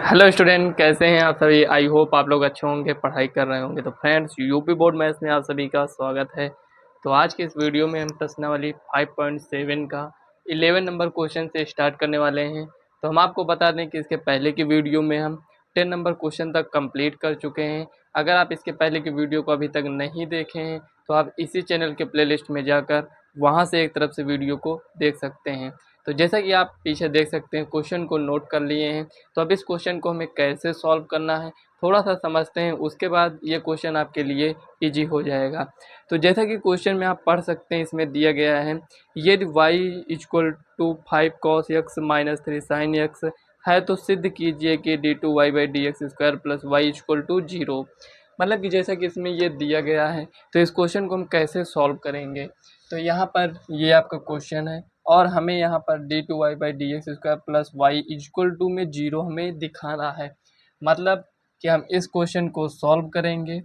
Hello student, कैसे हैं आप सभी। आई होप आप लोग अच्छे होंगे, पढ़ाई कर रहे होंगे। तो फ्रेंड्स, यूपी बोर्ड मैथ्स में आप सभी का स्वागत है। तो आज के इस वीडियो में हम प्रश्नावली 5.7 का 11 नंबर क्वेश्चन से स्टार्ट करने वाले हैं। तो हम आपको बता दें कि इसके पहले की वीडियो में हम 10 नंबर क्वेश्चन तक कंप्लीट कर चुके हैं। अगर आप इसके पहले की वीडियो को अभी तक नहीं देखे हैं तो आप इसी चैनल के प्लेलिस्ट में जाकर वहाँ से एक तरफ से वीडियो को देख सकते हैं। तो जैसा कि आप पीछे देख सकते हैं, क्वेश्चन को नोट कर लिए हैं। तो अब इस क्वेश्चन को हमें कैसे सॉल्व करना है थोड़ा सा समझते हैं, उसके बाद ये क्वेश्चन आपके लिए इजी हो जाएगा। तो जैसा कि क्वेश्चन में आप पढ़ सकते हैं, इसमें दिया गया है यदि y = 5 cos x - 3 sin x है तो सिद्ध कीजिए कि d2y/dx² प्लस y = 0। मतलब कि जैसा कि इसमें ये दिया गया है, तो इस क्वेश्चन को हम कैसे सॉल्व करेंगे। तो यहाँ पर ये आपका क्वेश्चन है और हमें यहाँ पर d2y/dx² प्लस y में 0 हमें दिखाना है। मतलब कि हम इस क्वेश्चन को सॉल्व करेंगे,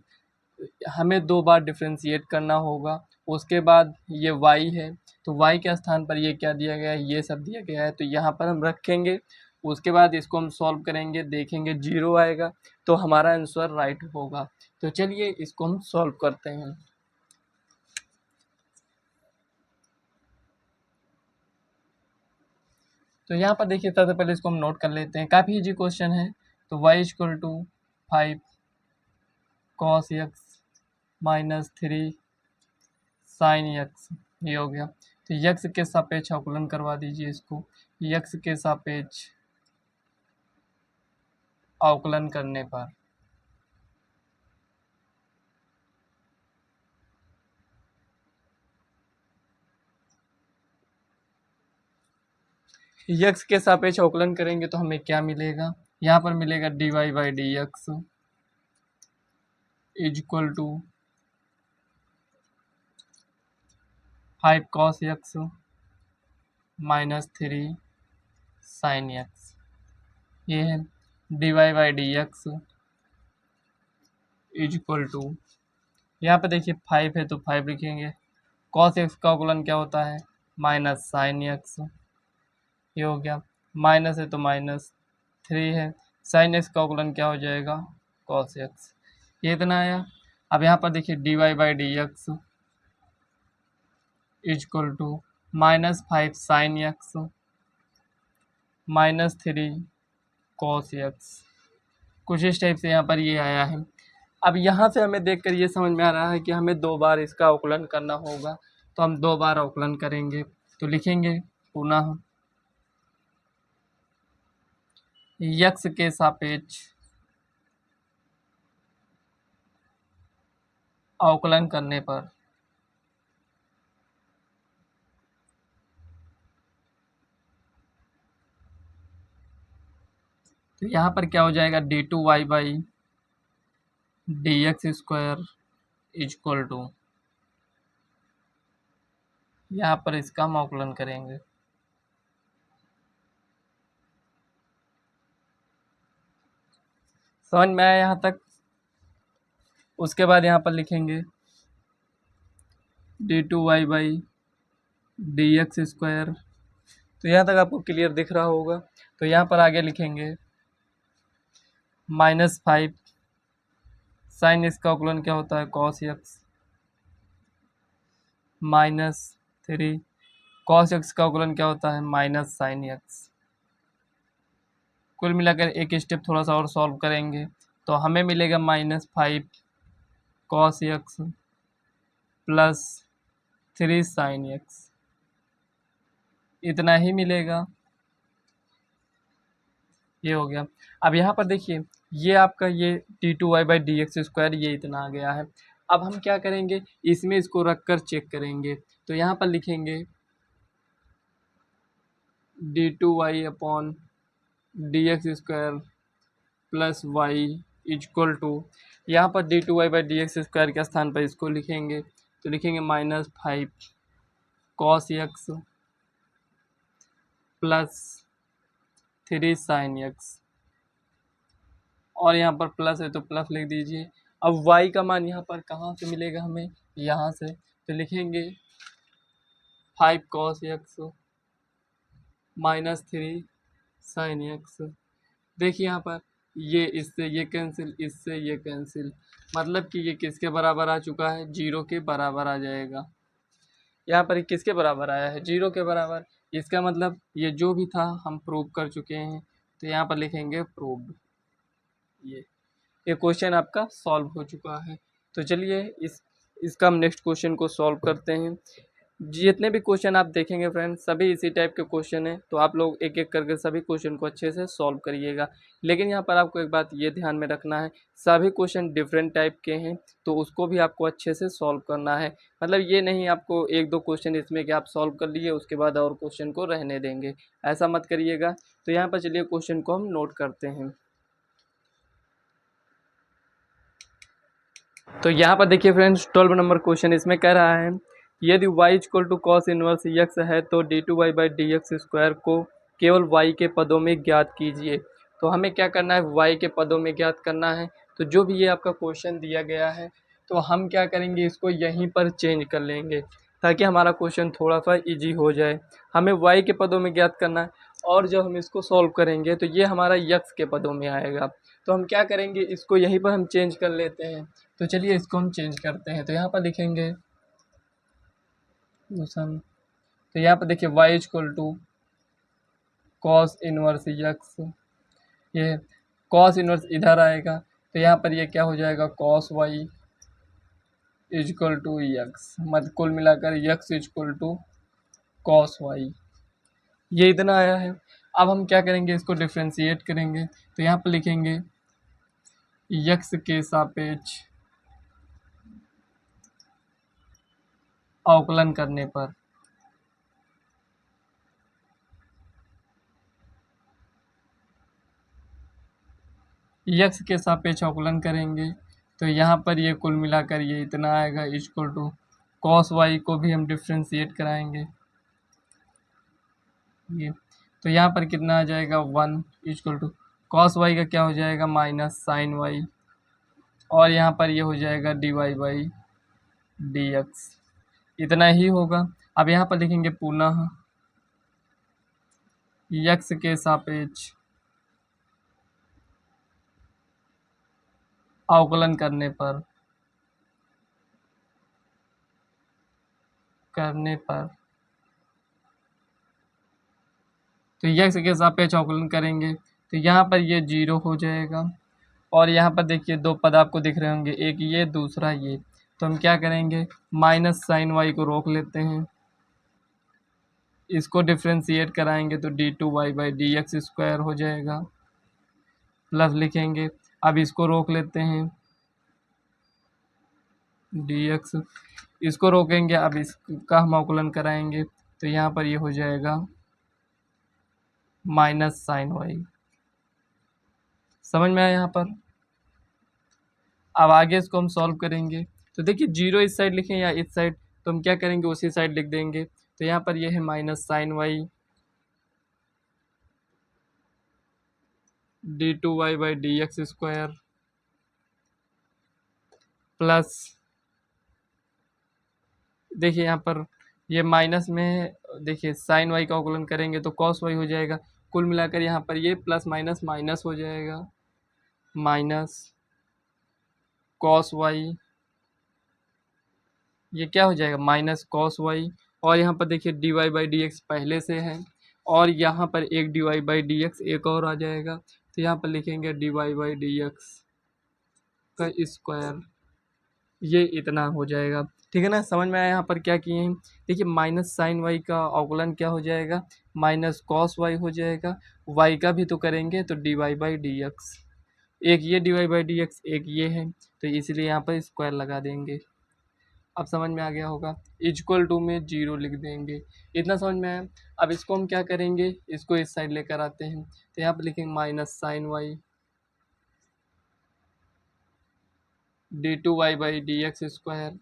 हमें 2 बार डिफ्रेंशिएट करना होगा। उसके बाद ये y है, तो y के स्थान पर ये क्या दिया गया है, ये सब दिया गया है, तो यहाँ पर हम रखेंगे। उसके बाद इसको हम सॉल्व करेंगे, देखेंगे 0 आएगा तो हमारा आंसर राइट होगा। तो चलिए इसको हम सॉल्व करते हैं। तो यहाँ पर देखिए, सबसे पहले इसको हम नोट कर लेते हैं, काफ़ी इजी क्वेश्चन है। तो y = 5 cos x - 3 sin x, ये हो गया। तो x के सापेक्ष अवकलन करवा दीजिए इसको। x के सापेक्ष अवकलन करने पर x के सापेक्ष अवकलन करेंगे तो हमें क्या मिलेगा, यहाँ पर मिलेगा dy/dx = 5 cos x - 3 sin x। ये है dy/dx = यहाँ पे देखिए 5 है तो 5 लिखेंगे। cos x का अवकलन क्या होता है, -sin x, ये हो गया। माइनस है तो -3 है। sin x का अवकलन क्या हो जाएगा, cos x, ये इतना आया। अब यहाँ पर देखिए dy/dx = -5 sin x -3 cos x, कुछ इस टाइप से यहाँ पर ये आया है। अब यहाँ से हमें देखकर ये समझ में आ रहा है कि हमें 2 बार इसका अवकलन करना होगा, तो हम 2 बार अवकलन करेंगे। तो लिखेंगे पुनः x के सापेक्ष अवकलन करने पर तो यहाँ पर क्या हो जाएगा, d2y/dx² = यहाँ पर इसका हम अवकलन करेंगे। समझ में आया यहाँ तक। उसके बाद यहाँ पर लिखेंगे d2y/dx², तो यहाँ तक आपको क्लियर दिख रहा होगा। तो यहाँ पर आगे लिखेंगे -5 sin x का अवकलन क्या होता है, cos x -3 cos x का अवकलन क्या होता है, -sin x। कुल मिलाकर एक स्टेप थोड़ा सा और सॉल्व करेंगे तो हमें मिलेगा -5 cos x plus 3 sin x, इतना ही मिलेगा, ये हो गया। अब यहाँ पर देखिए, ये आपका ये d2y/dx², ये इतना आ गया है। अब हम क्या करेंगे, इसमें इसको रख कर चेक करेंगे। तो यहाँ पर लिखेंगे d2y/dx² प्लस y = यहाँ पर d2y/dx² के स्थान पर इसको लिखेंगे, तो लिखेंगे -5 cos x plus 3 sin x, और यहाँ पर प्लस है तो प्लस लिख दीजिए। अब y का मान यहाँ पर कहाँ से मिलेगा हमें, यहाँ से, तो लिखेंगे 5 cos x -3 साइन एक्स। देखिए यहाँ पर ये इससे ये कैंसिल, इससे ये कैंसिल, मतलब कि ये किसके बराबर आ चुका है, 0 के बराबर आ जाएगा। यहाँ पर ये किसके बराबर आया है, 0 के बराबर। इसका मतलब ये जो भी था हम प्रूव कर चुके हैं, तो यहाँ पर लिखेंगे प्रूव्ड। ये क्वेश्चन आपका सॉल्व हो चुका है। तो चलिए इसका हम नेक्स्ट क्वेश्चन को सॉल्व करते हैं। जितने भी क्वेश्चन आप देखेंगे फ्रेंड्स, सभी इसी टाइप के क्वेश्चन हैं, तो आप लोग एक एक करके सभी क्वेश्चन को अच्छे से सॉल्व करिएगा। लेकिन यहाँ पर आपको एक बात ये ध्यान में रखना है, सभी क्वेश्चन डिफरेंट टाइप के हैं, तो उसको भी आपको अच्छे से सॉल्व करना है। मतलब ये नहीं आपको एक दो क्वेश्चन इसमें कि आप सॉल्व कर लिए उसके बाद और क्वेश्चन को रहने देंगे, ऐसा मत करिएगा। तो यहाँ पर चलिए क्वेश्चन को हम नोट करते हैं। तो यहाँ पर देखिए फ्रेंड्स 12 नंबर क्वेश्चन इसमें कह रहा है, यदि y equal to cos inverse x है तो d2y by d x square को केवल y के पदों में ज्ञात कीजिए। तो हमें क्या करना है, y के पदों में ज्ञात करना है। तो जो भी ये आपका क्वेश्चन दिया गया है, तो हम क्या करेंगे, इसको यहीं पर चेंज कर लेंगे ताकि हमारा क्वेश्चन थोड़ा सा ईजी हो जाए। हमें y के पदों में ज्ञात करना है, और जब हम इसको सॉल्व करेंगे तो ये हमारा x के पदों में आएगा। तो हम क्या करेंगे, इसको यहीं पर हम चेंज कर लेते हैं। तो चलिए इसको हम चेंज करते हैं। तो यहाँ पर लिखेंगे तो यहाँ पर देखिए y equal to cos inverse x, ये कॉस इनवर्स इधर आएगा, तो यहाँ पर ये क्या हो जाएगा, cos y equal to x, मतलब कुल मिलाकर x equal to cos y, ये इतना आया है। अब हम क्या करेंगे, इसको डिफ्रेंशिएट करेंगे। तो यहाँ पर लिखेंगे यक्स के सापेक्ष अवकलन करने पर, यक्स के सापेक्ष अवकलन करेंगे, तो यहाँ पर ये कुल मिलाकर ये इतना आएगा इक्वल टू कॉस वाई को भी हम डिफ्रेंशिएट कराएंगे ये, तो यहाँ पर कितना आ जाएगा 1 इक्वल टू कॉस वाई का क्या हो जाएगा माइनस साइन वाई, और यहाँ पर ये हो जाएगा d y by d x, इतना ही होगा। अब यहाँ पर लिखेंगे पुनः यक्स के सापेक्ष अवकलन करने पर तो यक्स के सापेक्ष अवकलन करेंगे, तो यहाँ पर ये 0 हो जाएगा, और यहाँ पर देखिए दो पद आपको दिख रहे होंगे, एक ये दूसरा ये। तो हम क्या करेंगे, माइनस साइन वाई को रोक लेते हैं, इसको डिफ्रेंशिएट कराएंगे तो d2y by d x square हो जाएगा, प्लस लिखेंगे, अब इसको रोक लेते हैं dx, इसको रोकेंगे, अब इसका हम अवकलन कराएंगे, तो यहाँ पर ये हो जाएगा माइनस साइन वाई। समझ में आया यहाँ पर। अब आगे इसको हम सॉल्व करेंगे, तो देखिए 0 इस साइड लिखें या इस साइड, तो हम क्या करेंगे उसी साइड लिख देंगे। तो यहाँ पर ये है minus sine y d2y by d x square plus, देखिए यहाँ पर ये माइनस में, देखिए साइन वाई का अवकलन करेंगे तो कॉस वाई हो जाएगा, कुल मिलाकर यहाँ पर ये प्लस माइनस माइनस हो जाएगा, माइनस कॉस वाई, ये क्या हो जाएगा माइनस कॉस वाई, और यहाँ पर देखिए d y by d x पहले से है, और यहाँ पर एक d y by d x एक और आ जाएगा, तो यहाँ पर लिखेंगे d y by d x का स्क्वायर, ये इतना हो जाएगा। ठीक है ना, समझ में आया यहाँ पर क्या किए हैं। देखिए माइनस साइन वाई का अवकलन क्या हो जाएगा, माइनस कॉस वाई हो जाएगा, वाई का भी तो करेंगे तो d y by d x, एक ये d y by d x एक ये है, तो इसलिए यहाँ पर स्क्वायर लगा देंगे। अब समझ में आ गया होगा, इक्वल टू में 0 लिख देंगे, इतना समझ में आया। अब इसको हम क्या करेंगे, इसको इस साइड लेकर आते हैं, तो यहाँ पर लिखेंगे minus sine y d2y by d x square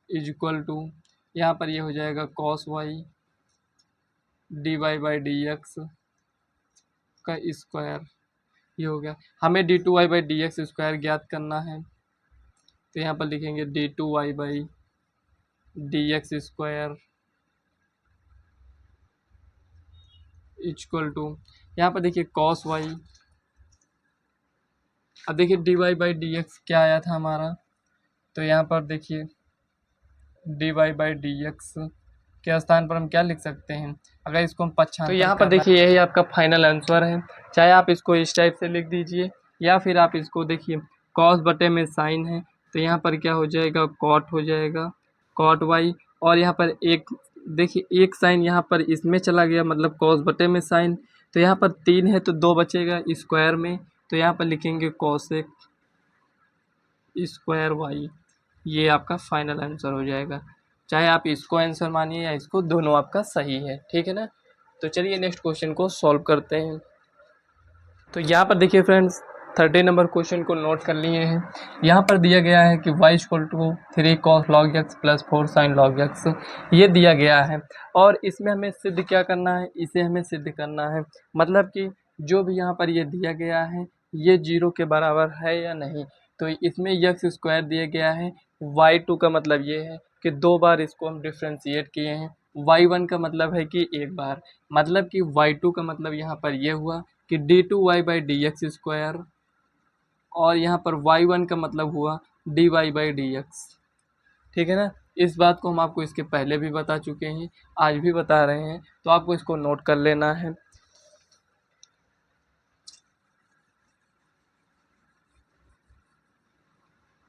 equal to, यहाँ पर ये हो जाएगा cos y d y by d x का स्क्वायर, ये हो गया। हमें d2y by d x square ज्ञात करना है, तो यहाँ पर लिखेंगे d2y by d x square equal to, यहाँ पर देखिए कॉस वाई, अब देखिए d y by d x क्या आया था हमारा, तो यहाँ पर देखिए d y by d x के स्थान पर हम क्या लिख सकते हैं, अगर इसको हम पक्षांतर, तो यहाँ पर देखिए यही आपका फाइनल आंसर है। चाहे आप इसको इस टाइप से लिख दीजिए या फिर आप इसको देखिए कॉस बटे में साइन है, तो यहाँ पर क्या हो जाएगा, कॉट हो जाएगा, कॉट वाई, और यहाँ पर एक देखिए एक साइन यहाँ पर इसमें चला गया, मतलब कॉस बटे में साइन, तो यहाँ पर 3 है तो 2 बचेगा स्क्वायर में, तो यहाँ पर लिखेंगे कॉसेक स्क्वायर वाई, ये आपका फाइनल आंसर हो जाएगा। चाहे आप इसको आंसर मानिए या इसको, दोनों आपका सही है, ठीक है ना। तो चलिए नेक्स्ट क्वेश्चन को सॉल्व करते हैं। तो यहाँ पर देखिए फ्रेंड्स 30 नंबर क्वेश्चन को नोट कर लिए हैं। यहाँ पर दिया गया है कि y equal to 3 cos log x plus 4 sin log x, ये दिया गया है और इसमें हमें सिद्ध क्या करना है, इसे हमें सिद्ध करना है, मतलब कि जो भी यहाँ पर ये दिया गया है ये 0 के बराबर है या नहीं। तो इसमें x स्क्वायर दिया गया है, y2 का मतलब ये है कि 2 बार इसको हम डिफ्रेंशिएट किए हैं, y1 का मतलब है कि एक बार, मतलब कि y2 का मतलब यहाँ पर ये हुआ कि d2y by d x square, और यहाँ पर y1 का मतलब हुआ dy बाई डी एक्स, ठीक है ना। इस बात को हम आपको इसके पहले भी बता चुके हैं, आज भी बता रहे हैं, तो आपको इसको नोट कर लेना है।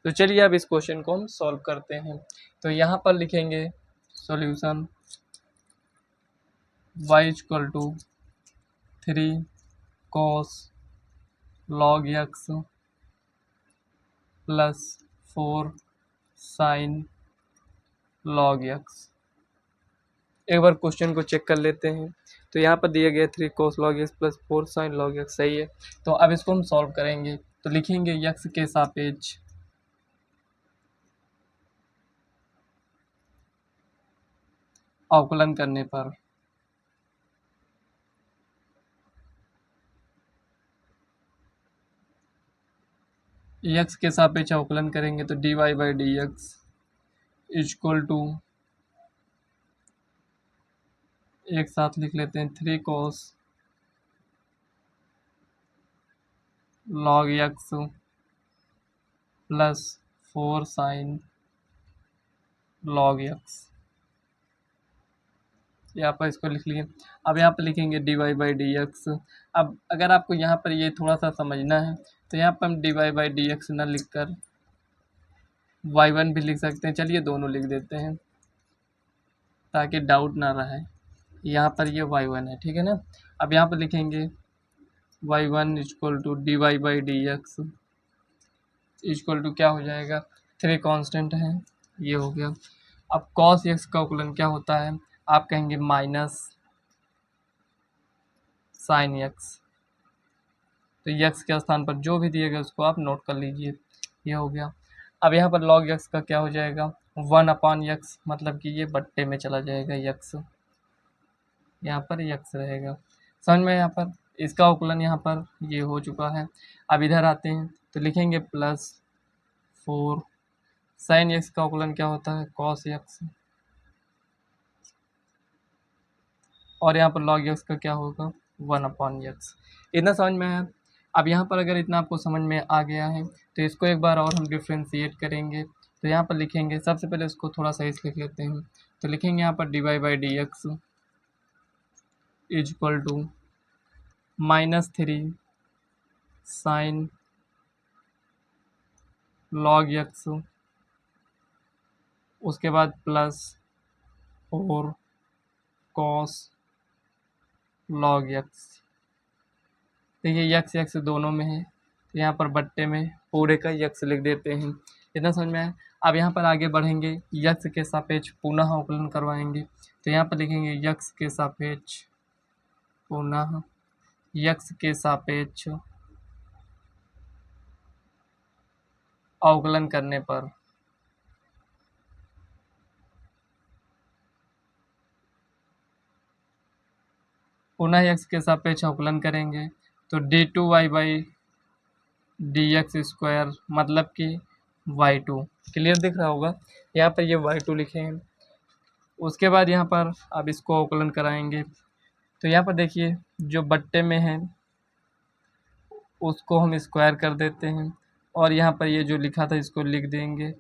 तो चलिए अब इस क्वेश्चन को हम सॉल्व करते हैं। तो यहाँ पर लिखेंगे solution y equal to 3 cos log x plus 4 sin log x। एक बार क्वेश्चन को चेक कर लेते हैं। तो यहाँ पर दिया गया 3 cos log x plus 4 sin log x, सही है। तो अब इसको हम सॉल्व करेंगे, तो लिखेंगे x के सापेक्ष अवकलन करने पर x के सापेक्ष अवकलन करेंगे तो dy by d x equal to, एक साथ लिख लेते हैं 3 cos log x plus 4 sin log x, यहाँ पर इसको लिख लिए। अब यहाँ पर लिखेंगे dy बाई डी एक्स। अब अगर आपको यहाँ पर ये थोड़ा सा समझना है तो यहाँ पर हम dy बाई डी एक्स न लिख कर y1 भी लिख सकते हैं, चलिए दोनों लिख देते हैं ताकि डाउट ना रहे। यहाँ पर ये y1 है, ठीक है ना। अब यहाँ पर लिखेंगे y1 इक्वल to dy by d x equal to क्या हो जाएगा, 3 कांस्टेंट है, ये हो गया। अब cos x का अवकलन क्या होता है, आप कहेंगे माइनस साइन x, तो x के स्थान पर जो भी दिएगा उसको आप नोट कर लीजिए, ये हो गया। अब यहाँ पर log x का क्या हो जाएगा, 1/x, मतलब कि ये बट्टे में चला जाएगा x, यहाँ पर x रहेगा, समझ में। यहाँ पर इसका अवकलन यहाँ पर ये हो चुका है। अब इधर आते हैं तो लिखेंगे प्लस 4 साइन x का अवकलन क्या होता है, cos x, और यहाँ पर log x का क्या होगा, 1/x। इतना समझ में है। अब यहाँ पर अगर इतना आपको समझ में आ गया है तो इसको एक बार और हम डिफ्रेंशिएट करेंगे। तो यहाँ पर लिखेंगे, सबसे पहले इसको थोड़ा सही से लिख लेते हैं, तो लिखेंगे यहाँ पर dy by d x equal to -3 sine log x, उसके बाद प्लस 4 cos log x। देखिए x x दोनों में है, तो यहाँ पर बट्टे में पूरे का x लिख देते हैं, इतना समझ में आया। अब यहाँ पर आगे बढ़ेंगे, x के सापेक्ष पुनः अवकलन करवाएंगे, तो यहाँ पर लिखेंगे x के सापेक्ष पुनः, x के सापेक्ष अवकलन करने पर पुनः x के सापेक्ष अवकलन करेंगे तो d2y by d x square, मतलब कि y2, क्लियर दिख रहा होगा, यहाँ पर ये y2 लिखे हैं। उसके बाद यहाँ पर अब इसको अवकलन कराएंगे तो यहाँ पर देखिए जो बट्टे में है उसको हम स्क्वायर कर देते हैं, और यहाँ पर ये जो लिखा था इसको लिख देंगे,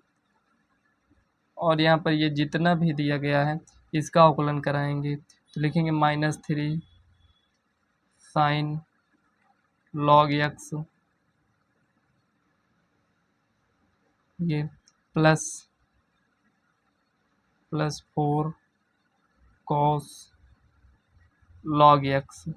और यहाँ पर ये जितना भी दिया गया है इसका अवकलन कराएंगे। तो लिखेंगे -3 साइन log x, ये प्लस 4 cos log x।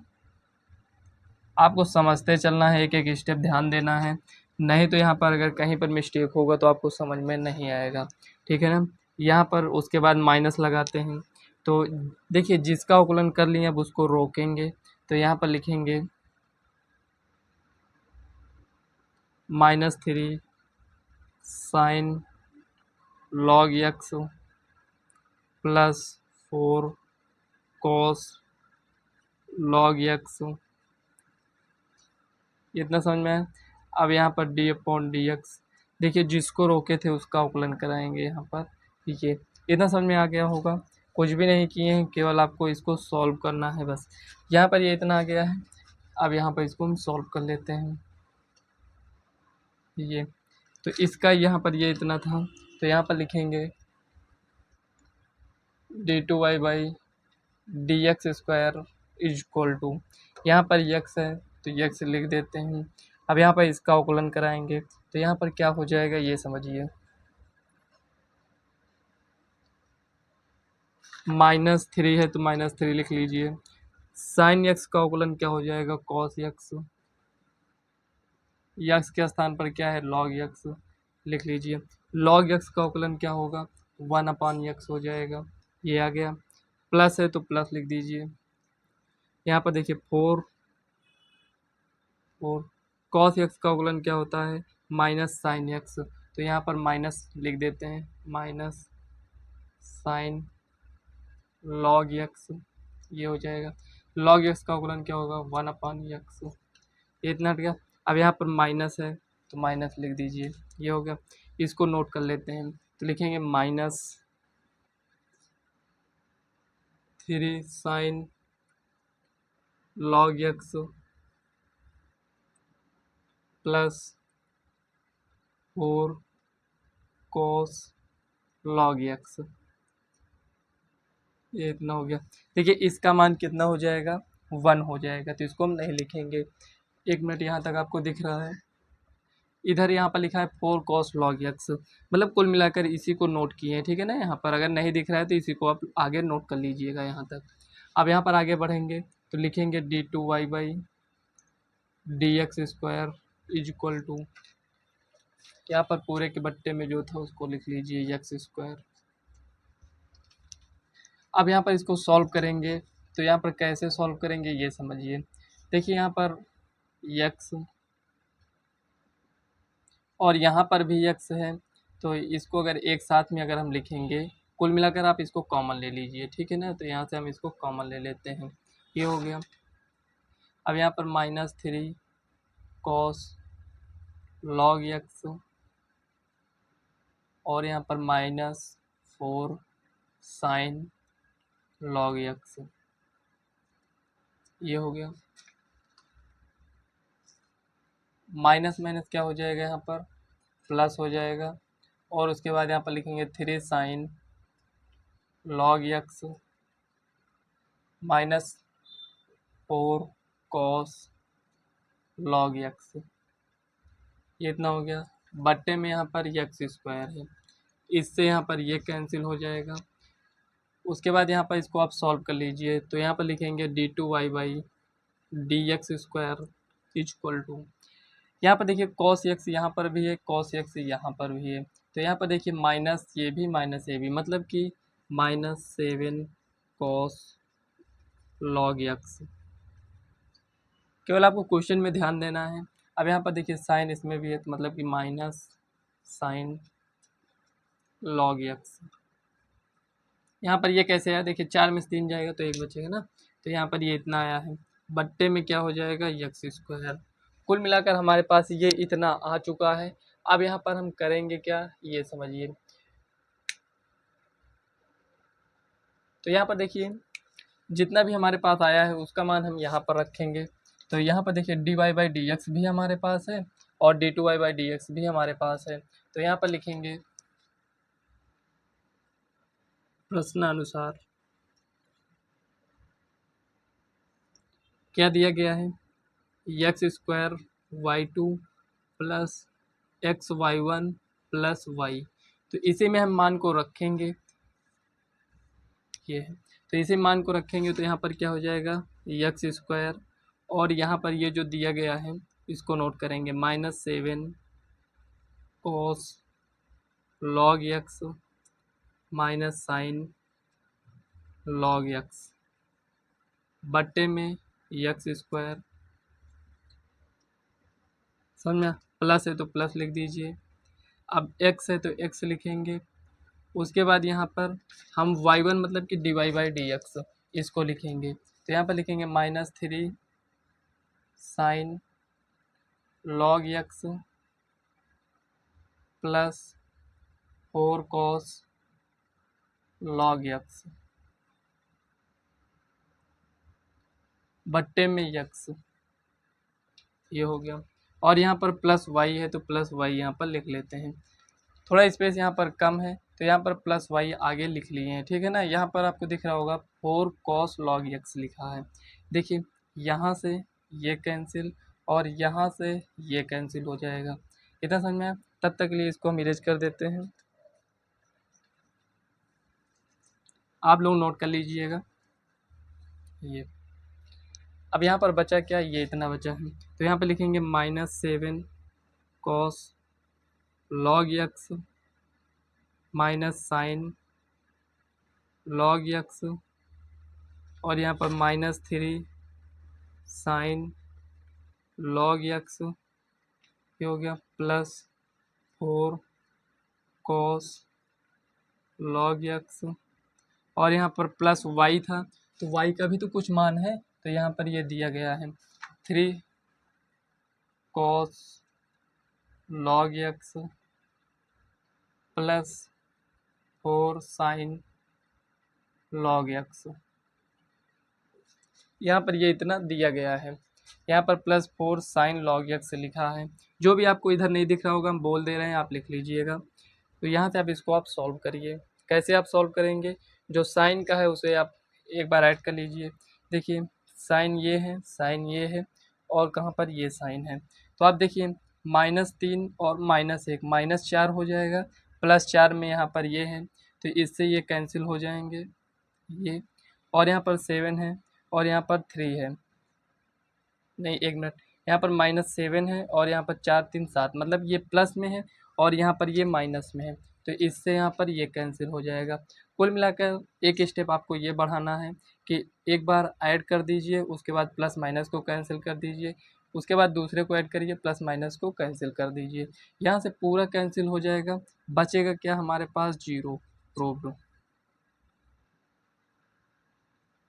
आपको समझते चलना है, एक एक स्टेप ध्यान देना है, नहीं तो यहाँ पर अगर कहीं पर मिस्टेक होगा तो आपको समझ में नहीं आएगा, ठीक है ना। यहाँ पर उसके बाद माइनस लगाते हैं। तो देखिए जिसका अवकलन कर लिए अब उसको रोकेंगे, तो यहाँ पर लिखेंगे -3 sine log x plus 4 cos log x। इतना समझ में है। अब यहाँ पर d/dx, देखिए जिसको रोके थे उसका अवकलन कराएंगे यहाँ पर, ठीक है। इतना समझ में आ गया होगा, कुछ भी नहीं किए हैं, केवल आपको इसको सॉल्व करना है बस। यहाँ पर ये इतना आ गया है, अब यहाँ पर इसको हम सॉल्व कर लेते हैं, ये तो इसका यहाँ पर ये इतना था, तो यहाँ पर लिखेंगे d2y/dx² इज इक्वल टू, यहाँ पर x है तो x लिख देते हैं। अब यहाँ पर इसका अवकलन कराएंगे तो यहाँ पर क्या हो जाएगा ये समझिए, -3 है तो -3 लिख लीजिए। साइन x का अवकलन क्या हो जाएगा, cos x, x के स्थान पर क्या है log x लिख लीजिए। log x का अवकलन क्या होगा, 1/x हो जाएगा, ये आ गया। प्लस है तो प्लस लिख दीजिए। यहाँ पर देखिए 4 cos x का अवकलन क्या होता है, -sin x, तो यहाँ पर माइनस लिख देते हैं, माइनस साइन log x, ये हो जाएगा। log x का अवकलन क्या होगा, 1/x, इतना हट गया। अब यहाँ पर माइनस है तो माइनस लिख दीजिए, ये हो गया। इसको नोट कर लेते हैं, तो लिखेंगे -3 sine log x plus 4 cos log x, ये इतना हो गया। देखिए इसका मान कितना हो जाएगा, 1 हो जाएगा, तो इसको हम नहीं लिखेंगे। 1 मिनट, यहाँ तक आपको दिख रहा है, इधर यहाँ पर लिखा है 4 cos log x, मतलब कुल मिलाकर इसी को नोट किए हैं, ठीक है ना। यहाँ पर अगर नहीं दिख रहा है तो इसी को आप आगे नोट कर लीजिएगा यहाँ तक। अब यहाँ पर आगे बढ़ेंगे तो लिखेंगे d2y/dx² इज इक्वल टू, यहाँ पर पूरे के बट्टे में जो था उसको लिख लीजिए x²। अब यहाँ पर इसको सॉल्व करेंगे, तो यहाँ पर कैसे सॉल्व करेंगे ये समझिए। देखिए यहाँ पर x और यहाँ पर भी x है, तो इसको अगर एक साथ में अगर हम लिखेंगे, कुल मिलाकर आप इसको कॉमन ले लीजिए, ठीक है ना। तो यहाँ से हम इसको कॉमन ले लेते हैं, ये हो गया। अब यहाँ पर -3 cos log x और यहाँ पर -4 sin log x, ये हो गया। माइनस माइनस क्या हो जाएगा, यहाँ पर प्लस हो जाएगा, और उसके बाद यहाँ पर लिखेंगे 3 sine log x -4 cos log x, ये इतना हो गया। बट्टे में यहाँ पर x² है, इससे यहाँ पर ये कैंसिल हो जाएगा। उसके बाद यहाँ पर इसको आप सॉल्व कर लीजिए, तो यहाँ पर लिखेंगे d2y/dx² इज इक्वल टू, यहाँ पर देखिए cos x यहाँ पर भी है, cos x यहाँ पर भी है, तो यहाँ पर देखिए माइनस ये भी, मतलब कि -7 cos log x। केवल आपको क्वेश्चन में ध्यान देना है। अब यहाँ पर देखिए साइन इसमें भी है, तो मतलब कि -sin log x। यहाँ पर ये कैसे आया, देखिए 4 में से 3 जाएगा तो 1 बचेगा ना, तो यहाँ पर ये इतना आया है। बट्टे में क्या हो जाएगा, x²। कुल मिलाकर हमारे पास ये इतना आ चुका है। अब यहाँ पर हम करेंगे क्या ये समझिए। तो यहाँ पर देखिए जितना भी हमारे पास आया है उसका मान हम यहाँ पर रखेंगे। तो यहाँ पर देखिए dy बाई डी एक्स भी हमारे पास है और d2y बाई डी एक्स भी हमारे पास है। तो यहाँ पर लिखेंगे प्रश्नानुसार क्या दिया गया है, x square y two plus x y one plus y. तो इसी में हम मान को रखेंगे, ये है। तो इसी मान को रखेंगे तो यहाँ पर क्या हो जाएगा, एक्स स्क्वायर और यहाँ पर ये जो दिया गया है इसको नोट करेंगे, -7 cos log x minus sine log x बट्टे में एक्स स्क्वायर, समझ में, प्लस है तो प्लस लिख दीजिए। अब x है तो x लिखेंगे। उसके बाद यहाँ पर हम y1 मतलब कि dy बाई डी एक्स इसको लिखेंगे। तो यहाँ पर लिखेंगे -3 sign log x plus 4 cos log x बट्टे में x, ये हो गया। और यहाँ पर प्लस y है तो प्लस y यहाँ पर लिख लेते हैं। थोड़ा स्पेस यहाँ पर कम है तो यहाँ पर प्लस y आगे लिख लिए हैं, ठीक है ना। यहाँ पर आपको दिख रहा होगा 4 cos log x लिखा है। देखिए यहाँ से ये कैंसिल और यहाँ से ये कैंसिल हो जाएगा। इतना समझ में आया? तब तक के लिए इसको हम इरेज कर देते हैं, आप लोग नोट कर लीजिएगा। ये अब यहाँ पर बचा क्या, ये इतना बचा है। तो यहाँ पर लिखेंगे -7 cos log x minus sine log x और यहाँ पर -3 साइन लॉग एक्स, ये हो गया, प्लस 4 कॉस लॉग एक्स और यहाँ पर प्लस y था तो y का भी तो कुछ मान है, तो यहाँ पर ये दिया गया है 3 cos log x plus 4 sign log x. यहाँ पर ये इतना दिया गया है। यहाँ पर +4 साइन लॉग एक्स लिखा है। जो भी आपको इधर नहीं दिख रहा होगा हम बोल दे रहे हैं, आप लिख लीजिएगा। तो यहाँ से आप इसको आप सॉल्व करिए। कैसे आप सॉल्व करेंगे, जो साइन का है उसे आप एक बार ऐड कर लीजिए। देखिए साइन ये है, साइन ये है और कहाँ पर ये साइन है। तो आप देखिए -3 और -1 -4 हो जाएगा, +4 में यहाँ पर ये है तो इससे ये कैंसिल हो जाएंगे ये, और यहाँ पर 7 है और यहाँ पर 3 है, नहीं एक मिनट, यहाँ पर -7 है और यहाँ पर 4 3 7, मतलब ये प्लस में है और यहाँ पर ये माइनस में है तो इससे यहाँ पर ये कैंसिल हो जाएगा। कुल मिलाकर एक स्टेप आपको ये बढ़ाना है कि एक बार ऐड कर दीजिए, उसके बाद प्लस माइनस को कैंसिल कर दीजिए, उसके बाद दूसरे को ऐड करिए, प्लस माइनस को कैंसिल कर दीजिए। यहाँ से पूरा कैंसिल हो जाएगा, बचेगा क्या हमारे पास, 0 प्रूव्ड।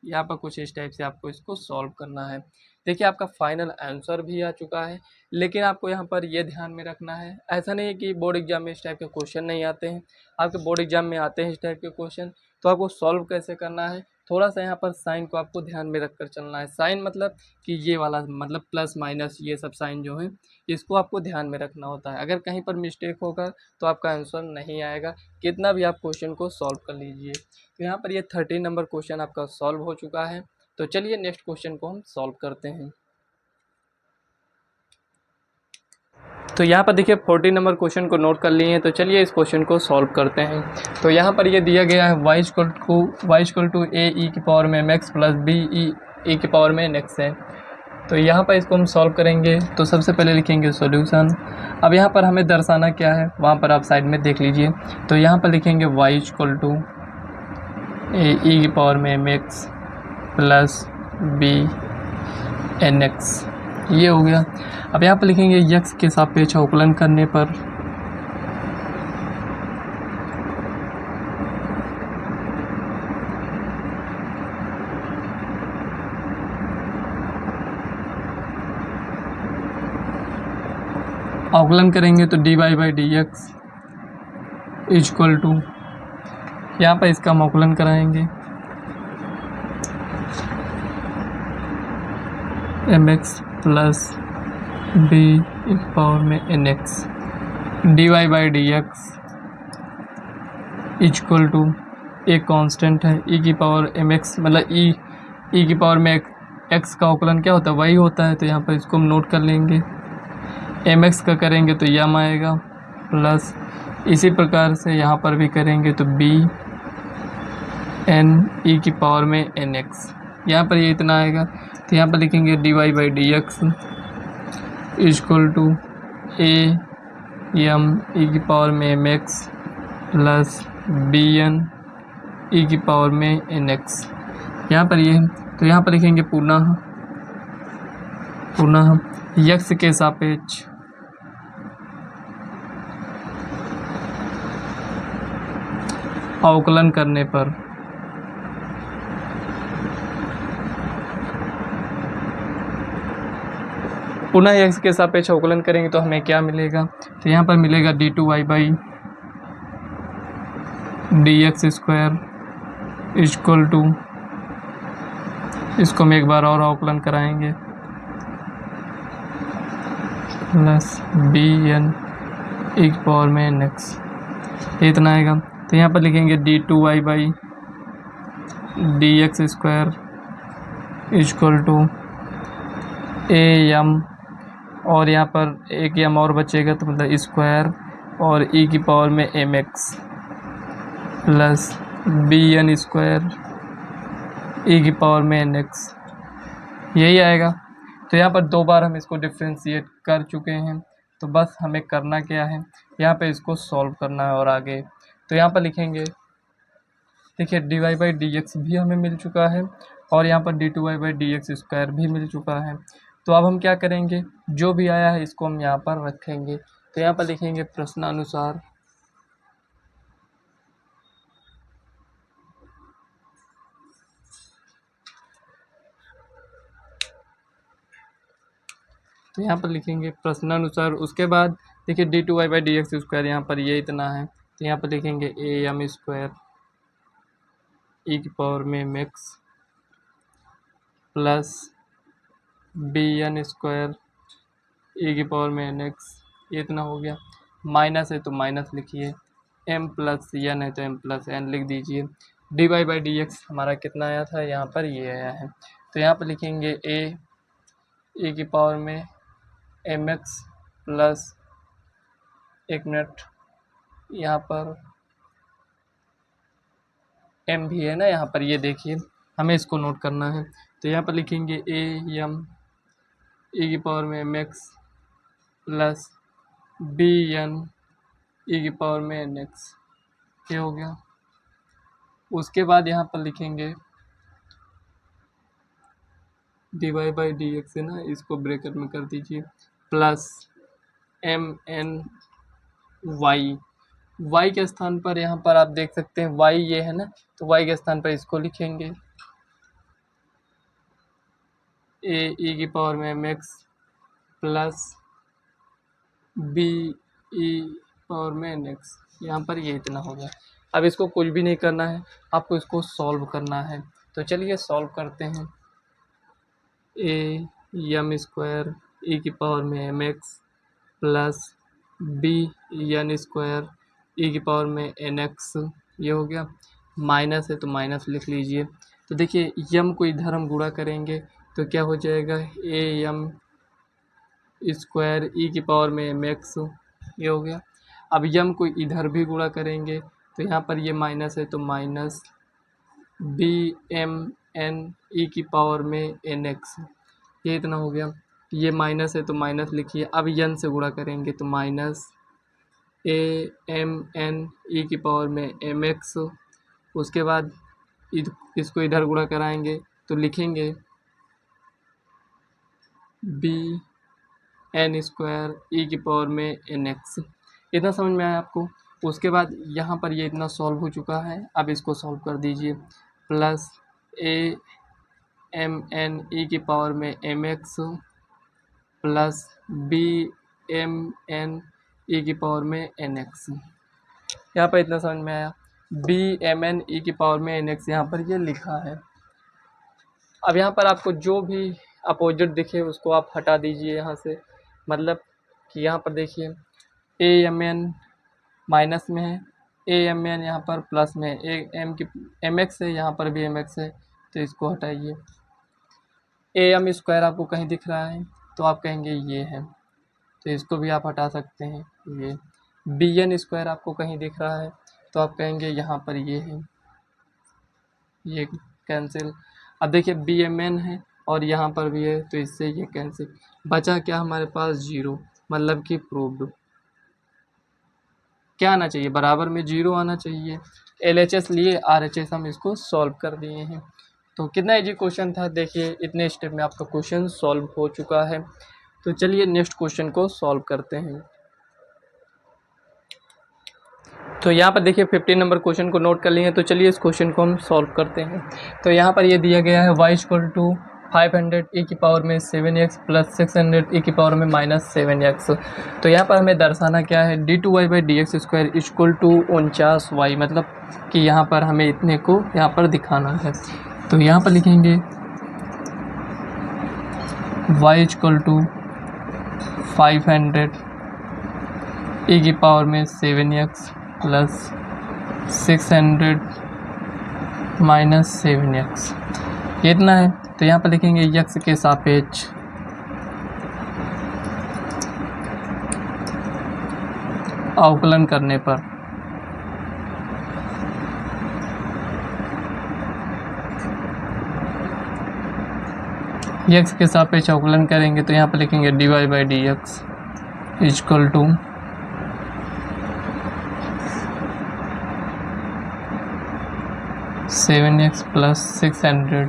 यहाँ पर कुछ इस टाइप से आपको इसको सॉल्व करना है। देखिए आपका फाइनल आंसर भी आ चुका है, लेकिन आपको यहाँ पर ये ध्यान में रखना है, ऐसा नहीं है कि बोर्ड एग्जाम में इस टाइप के क्वेश्चन नहीं आते हैं, आपके बोर्ड एग्जाम में आते हैं इस टाइप के क्वेश्चन। तो आपको सॉल्व कैसे करना है, थोड़ा सा यहाँ पर साइन को आपको ध्यान में रख कर चलना है। साइन मतलब कि ये वाला मतलब प्लस माइनस ये सब साइन जो है इसको आपको ध्यान में रखना होता है। अगर कहीं पर मिस्टेक होगा तो आपका आंसर नहीं आएगा, कितना भी आप क्वेश्चन को सॉल्व कर लीजिए। तो यहाँ पर ये 13 नंबर क्वेश्चन आपका सॉल्व हो चुका है। तो चलिए नेक्स्ट क्वेश्चन को हम सॉल्व करते हैं। तो यहाँ पर देखिए 14 नंबर क्वेश्चन को नोट कर लिए हैं। तो चलिए इस क्वेश्चन को सॉल्व करते हैं। तो यहाँ पर ये दिया गया है y equal to a e की पावर में mx प्लस b e की पावर में nx है। तो यहाँ पर इसको हम सॉल्व करेंगे। तो सबसे पहले लिखेंगे सॉल्यूशन। अब यहाँ पर हमें दर्शाना क्या है वहाँ पर आप साइड में देख लीजिए। तो यहाँ पर लिखेंगे y equal to a e की पावर में mx प्लस b nx, ये हो गया। अब यहाँ पर लिखेंगे x के सापेक्ष अवकलन करने पर अवकलन करेंगे तो dy by d x equal to, यहाँ पर इसका हम अवकलन कराएंगे m x plus b e की पावर में n x d y by d x equal to एक कांस्टेंट है ई की पावर एम एक्स, मतलब ई की पावर में एक्स का अवकलन क्या होता है, वही होता है। तो यहाँ पर इसको हम नोट कर लेंगे। एम एक्स का करेंगे तो यम आएगा, प्लस इसी प्रकार से यहाँ पर भी करेंगे तो बी एन ई की पावर में एन एक्स, यहाँ पर ये इतना आएगा। तो यहाँ पर लिखेंगे d y by d x equal to a m e की पावर में M x plus B n e की पावर में एन एक्स, यहाँ पर ये है। तो यहाँ पर लिखेंगे पुनः यक्स के सापेक्ष अवकलन करने पर पुनः एक्स के सापेक्ष अवकलन करेंगे तो हमें क्या मिलेगा, तो यहाँ पर मिलेगा d two y by d x square equal to, इसको हम एक बार और अवकलन कराएंगे, प्लस बी एन ई की पावर में एन एक्स, इतना आएगा। तो यहाँ पर लिखेंगे d two y by d x square equal to a m, और यहाँ पर एक एम और बचेगा तो मतलब स्क्वायर और ई की पावर में M x plus B N square e की पावर में एन एक्स, यही आएगा। तो यहाँ पर दो बार हम इसको डिफ्रेंशिएट कर चुके हैं, तो बस हमें करना क्या है, यहाँ पे इसको सॉल्व करना है। और आगे तो यहाँ पर लिखेंगे, देखिए d y by d x भी हमें मिल चुका है और यहाँ पर d two y by d x square भी मिल चुका है। तो अब हम क्या करेंगे, जो भी आया है इसको हम यहाँ पर रखेंगे। तो यहाँ पर लिखेंगे प्रश्नानुसार तो यहाँ पर लिखेंगे प्रश्नानुसार। उसके बाद देखिए d two y by d x square यहाँ पर ये इतना है, तो यहाँ पर लिखेंगे ए एम स्क्वायर ई की पावर में M x plus B N square e की पावर में एन एक्स, ये इतना हो गया। माइनस है तो माइनस लिखिए, एम प्लस एन है तो एम प्लस एन लिख दीजिए। D y by d x हमारा कितना आया था, यहाँ पर ये आया है। तो यहाँ पर लिखेंगे ए ई की पावर में एम एक्स प्लस, एक मिनट, यहाँ पर एम भी है ना, यहाँ पर ये देखिए हमें इसको नोट करना है। तो यहाँ पर लिखेंगे ए एम ई की पावर में M x plus B n e की पावर में एन एक्स, ये हो गया। उसके बाद यहाँ पर लिखेंगे d y by d x है ना, इसको ब्रैकेट में कर दीजिए, प्लस एम एन वाई के स्थान पर यहाँ पर आप देख सकते हैं वाई ये है ना, तो वाई के स्थान पर इसको लिखेंगे ए ई की पावर में M x plus b e power में एन एक्स, यहाँ पर ये इतना हो गया। अब इसको कुछ भी नहीं करना है, आपको इसको सॉल्व करना है। तो चलिए सॉल्व करते हैं। ए एम स्क्वायर ई की पावर में M x plus B N square e की पावर में एन एक्स, ये हो गया। माइनस है तो माइनस लिख लीजिए। तो देखिए यम को इधर हम गुणा करेंगे तो क्या हो जाएगा, ए एम स्क्वायर ई की पावर में एम एक्स, ये हो गया। अब यम को इधर भी गुणा करेंगे तो यहाँ पर ये माइनस है तो minus b m n e की पावर में एन एक्स, ये इतना हो गया। ये माइनस है तो माइनस लिखिए। अब यन से गुणा करेंगे तो minus a m n e की पावर में एम एक्स, उसके बाद इसको इधर गुणा कराएंगे तो लिखेंगे बी एन स्क्वायर ई की पावर में एन एक्स। इतना समझ में आया आपको। उसके बाद यहाँ पर ये इतना सॉल्व हो चुका है, अब इसको सॉल्व कर दीजिए। Plus a m n e की पावर में M x plus b m n e की पावर में एन एक्स, यहाँ पर इतना समझ में आया। बी एम एन ई की पावर में एन एक्स यहाँ पर ये लिखा है। अब यहाँ पर आपको जो भी अपोजिट दिखे उसको आप हटा दीजिए यहाँ से, मतलब कि यहाँ पर देखिए ए एम एन माइनस में है, ए एम एन यहाँ पर प्लस में है, ए एम की एम एक्स है, यहाँ पर भी एम एक्स है, तो इसको हटाइए। ए एम स्क्वायर आपको कहीं दिख रहा है तो आप कहेंगे ये है, तो इसको भी आप हटा सकते हैं। ये बी एन स्क्वायर आपको कहीं दिख रहा है तो आप कहेंगे यहाँ पर ये है, ये कैंसिल। अब देखिए बी एम एन है और यहाँ पर भी है, तो इससे ये कैंसिल। बचा क्या हमारे पास? जीरो, मतलब कि प्रूव्ड। क्या आना चाहिए? बराबर में जीरो आना चाहिए। LHS लिए RHS हम इसको सॉल्व कर दिए हैं। तो कितना इजी क्वेश्चन था, देखिए इतने स्टेप में आपका क्वेश्चन सॉल्व हो चुका है। तो चलिए नेक्स्ट क्वेश्चन को सॉल्व करते हैं। तो यहाँ पर देखिए 15 नंबर क्वेश्चन को नोट कर लिए हैं। तो चलिए इस क्वेश्चन को हम सॉल्व करते हैं। तो यहाँ पर ये दिया गया है y = 500 e की पावर में 7x प्लस 600 e की पावर में -7x। तो यहाँ पर हमें दर्शाना क्या है? d2y/dx² = 49y, मतलब कि यहाँ पर हमें इतने को यहाँ पर दिखाना है। तो यहाँ पर लिखेंगे y = 500 e की पावर में 7x प्लस 600 -7x, ये इतना है। तो यहाँ पर लिखेंगे x के सापेक्ष अवकलन करने पर x के सापेक्ष अवकलन करेंगे तो यहाँ पर लिखेंगे dy/dx = 7x प्लस 600,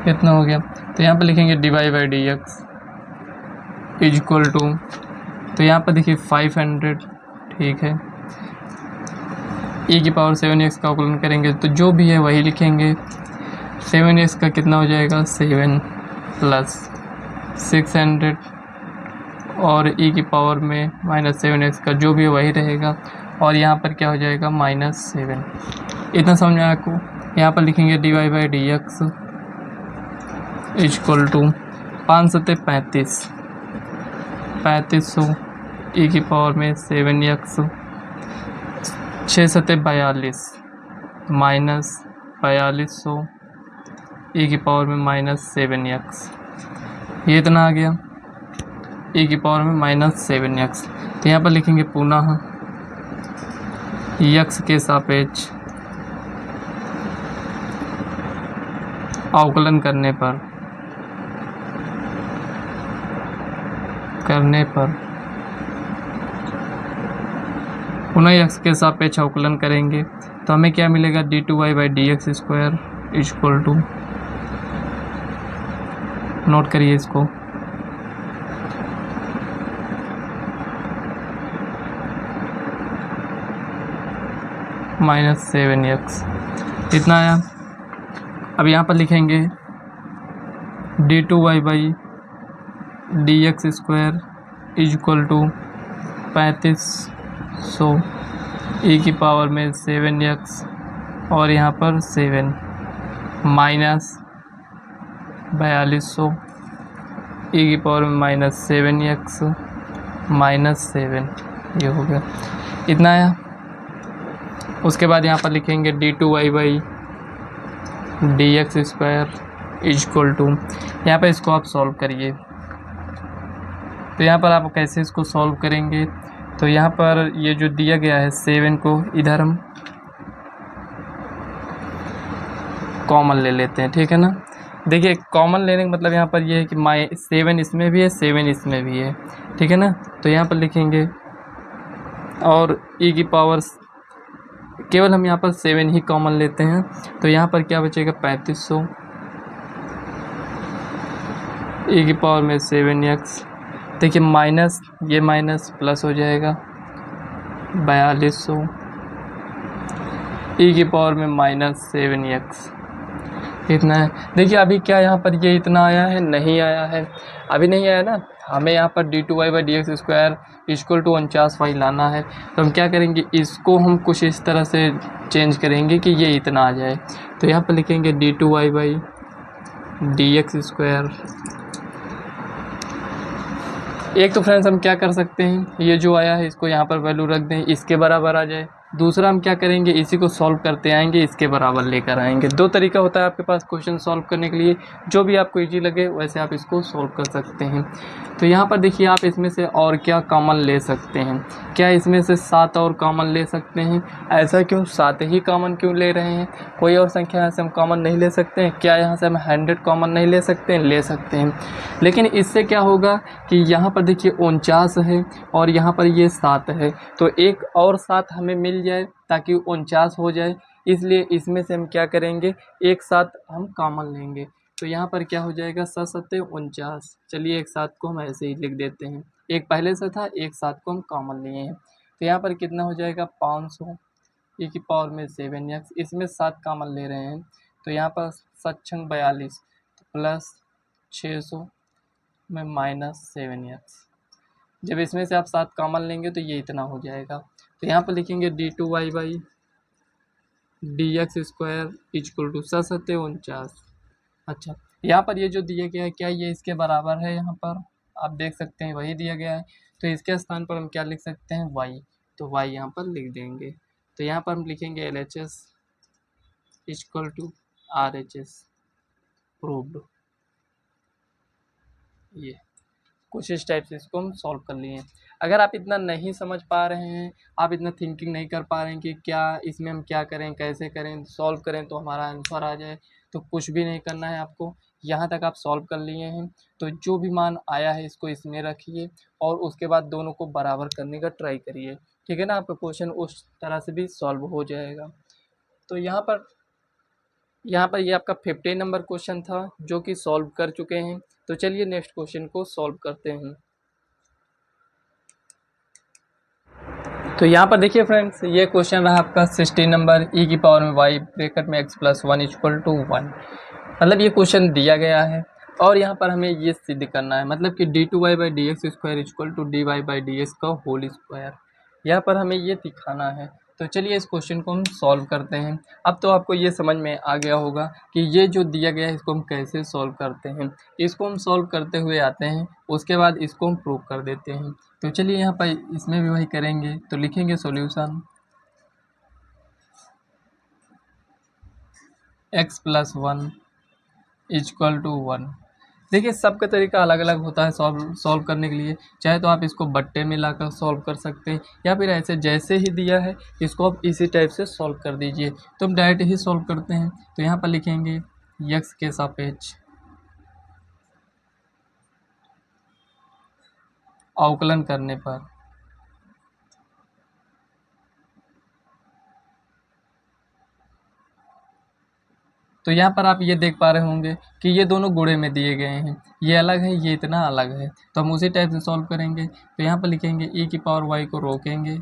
कितना हो गया? तो यहाँ पर लिखेंगे dy/dx = तो यहाँ पर देखिए 500, ठीक है। e की पावर 7x का अवकलन करेंगे तो जो भी है वही लिखेंगे। 7x का कितना हो जाएगा? 7 प्लस 600 और e की पावर में -7x का जो भी है वही रहेगा, और यहाँ पर क्या हो जाएगा? -7। इतना समझ में आया आपको? यहाँ पर लिखेंगे dy/dx = 5 × 35, 3500 e की पावर में 7x, 6 × 42 -4200 e की पावर में -7x, ये इतना आ गया e की पावर में -7x। तो यहाँ पर लिखेंगे पुनः x के सापेक्ष अवकलन करने पर पुनः x के सापेक्ष अवकलन करेंगे तो हमें क्या मिलेगा? d2y/dx² = नोट करिए इसको, -7x, इतना आया। अब यहाँ पर लिखेंगे d2y/dx² = 3500 e की पावर में 7x और यहाँ पर 7 -4200 e की पावर में -7x -7, ये हो गया, इतना आया। उसके बाद यहाँ पर लिखेंगे d2y/dx² = यहाँ पर इसको आप सॉल्व करिए। तो यहाँ पर आप कैसे इसको सॉल्व करेंगे? तो यहाँ पर ये जो दिया गया है 7 को इधर हम कॉमन ले लेते हैं, ठीक है ना। देखिए कॉमन लेने का मतलब यहाँ पर ये है कि 7 इसमें भी है, 7 इसमें भी है, ठीक है ना। तो यहाँ पर लिखेंगे और e की पावर केवल हम यहाँ पर 7 ही कॉमन लेते हैं, तो यहाँ पर क्या बचेगा? 3500 e की पावर में 7x, देखिए माइनस ये माइनस प्लस हो जाएगा 4200 e की पावर में -7x, इतना है। देखिए अभी क्या यहाँ पर ये इतना आया है? नहीं आया है, अभी नहीं आया ना। हमें यहाँ पर d2y/dx² = 49y लाना है। तो हम क्या करेंगे? इसको हम कुछ इस तरह से चेंज करेंगे कि ये इतना आ जाए। तो यहाँ पर लिखेंगे d2y/dx dx²। एक तो फ्रेंड्स हम क्या कर सकते हैं, ये जो आया है इसको यहाँ पर वैल्यू रख दें, इसके बराबर आ जाए। दूसरा हम क्या करेंगे, इसी को सॉल्व करते आएंगे, इसके बराबर लेकर आएंगे। दो तरीका होता है आपके पास क्वेश्चन सॉल्व करने के लिए, जो भी आपको इजी लगे वैसे आप इसको सॉल्व कर सकते हैं। तो यहाँ पर देखिए आप इसमें से और क्या कॉमन ले सकते हैं। क्या इसमें से 7 और कॉमन ले सकते हैं? ऐसा क्यों, 7 ही कॉमन क्यों ले रहे हैं? कोई और संख्या यहाँ से हम कॉमन नहीं ले सकते हैं? क्या यहाँ से हम 100 कॉमन नहीं ले सकते हैं? ले सकते हैं। लेकिन इससे क्या होगा कि यहाँ पर देखिए 49 है और यहाँ पर ये 7 है, तो एक और 7 हमें मिल जाए ताकि 49 हो जाए। इसलिए इसमें से हम क्या करेंगे, एक साथ हम कॉमन लेंगे। तो यहाँ पर क्या हो जाएगा, 7 7 49। चलिए एक साथ को हम ऐसे ही लिख देते हैं, एक पहले से था, एक साथ को हम कॉमन लिए हैं। तो यहाँ पर कितना हो जाएगा, 500 e की पावर में 7x, इसमें 7 कॉमन ले रहे हैं। तो यहाँ पर 7 छंग 42 प्लस 600 में -7x। जब इसमें से आप 7 कॉमन लेंगे तो ये इतना हो जाएगा। तो यहाँ पर लिखेंगे d2y/dx² इक्वल टू 7 7 49। अच्छा, यहाँ पर ये जो दिया गया है क्या ये इसके बराबर है? यहाँ पर आप देख सकते हैं वही दिया गया है। तो इसके स्थान पर हम क्या लिख सकते हैं, y। तो y यहाँ पर लिख देंगे। तो यहाँ पर हम लिखेंगे LHS equal to RHS proved. ये कुछ इस टाइप से इसको हम सॉल्व कर लिए। अगर आप इतना नहीं समझ पा रहे हैं, आप इतना थिंकिंग नहीं कर पा रहे हैं कि क्या इसमें हम क्या करें, कैसे करें, सॉल्व करें तो हमारा आंसर आ जाए, तो कुछ भी नहीं करना है आपको। यहाँ तक आप सॉल्व कर लिए हैं तो जो भी मान आया है इसको इसमें रखिए और उसके बाद दोनों को बराबर करने का ट्राई करिए, ठीक है ना। आपका क्वेश्चन उस तरह से भी सॉल्व हो जाएगा। तो यहाँ पर ये आपका 15 नंबर क्वेश्चन था जो कि सॉल्व कर चुके हैं। तो चलिए नेक्स्ट क्वेश्चन को सॉल्व करते हैं। तो यहाँ पर देखिए फ्रेंड्स, ये क्वेश्चन रहा आपका 16 नंबर, e की पावर में y ब्रैकेट में x प्लस 1 इक्वल टू 1। मतलब ये क्वेश्चन दिया गया है और यहाँ पर हमें ये सिद्ध करना है, मतलब कि d2y/dx² इक्वल टू dy/dx का होल स्क्वायर। यहाँ पर हमें ये दिखाना है। तो चलिए इस क्वेश्चन को हम सॉल्व करते हैं। अब तो आपको ये समझ में आ गया होगा कि ये जो दिया गया है इसको हम कैसे सॉल्व करते हैं। इसको हम सॉल्व करते हुए आते हैं, उसके बाद इसको हम प्रूव कर देते हैं। तो चलिए यहाँ पर इसमें भी वही करेंगे। तो लिखेंगे solution x plus 1 equal to 1। देखिए सबका तरीका अलग अलग होता है सॉल्व करने के लिए। चाहे तो आप इसको बट्टे में लाकर सॉल्व कर सकते हैं या फिर ऐसे जैसे ही दिया है इसको आप इसी टाइप से सॉल्व कर दीजिए। तो हम डायरेक्ट ही सॉल्व करते हैं। तो यहाँ पर लिखेंगे x के सापेक्ष अवकलन करने पर तो यहाँ पर आप ये देख पा रहे होंगे कि ये दोनों गुणे में दिए गए हैं, ये अलग है, ये इतना अलग है। तो हम उसी टाइप से सॉल्व करेंगे। तो यहाँ पर लिखेंगे e की पावर y को रोकेंगे,